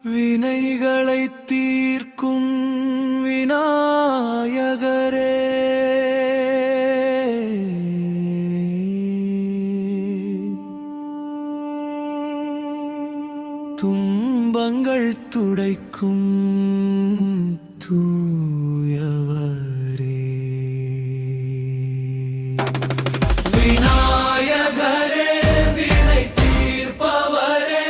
வினைகளை தீர்க்கும் விநாயகரே, துன்பங்கள் துடைக்கும் தூயவரே. விநாயகரே, வினை தீர்ப்பவரே,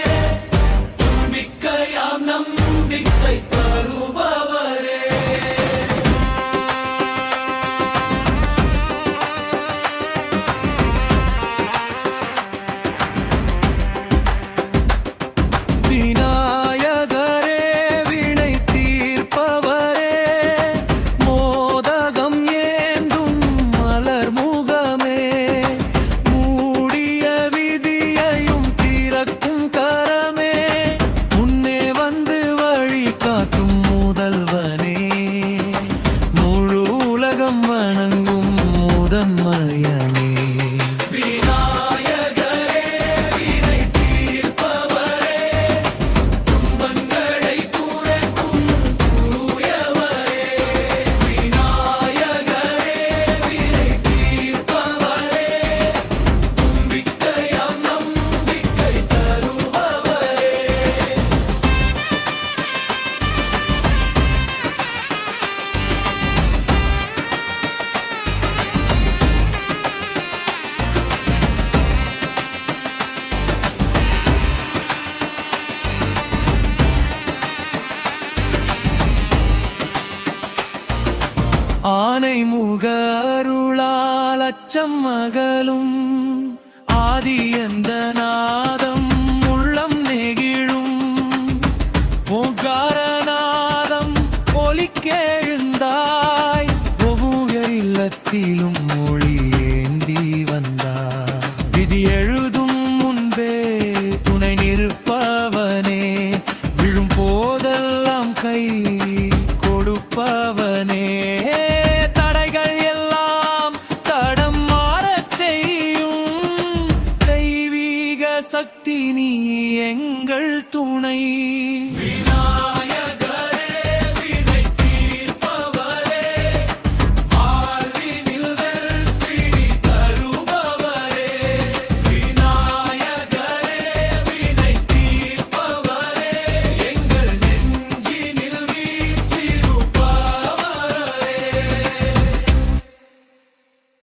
தும்பிக்கையாம் நம்பிக்கை தருபவரே. விநாயகரே, வினை தீர்ப்பவரே, மோதகம் ஏந்தும் மலர் முகமே, மூடிய விதியையும் திறக்கும் கரமே, முன்னே வந்து வழி காட்டும் முதல்வனே, முழு உலகம் வணங்கும் முதன்மையனே. ஆனை முக அருளால் அச்சம் மகளும் ஆதி எந்த நாதம் உள்ளம் நெகிழும் ஓங்காரநாதம் ஒலிக்கெழுந்தாய், ஒவ்வொரு இல்லத்திலும் மொழி ஏந்தி வந்தாய். விதி எழுதும் முன்பே துணை நிற்பவனே, விழும் போதெல்லாம் கை கொடுப்பவனே, சக்தி நீ எங்கள் துணை.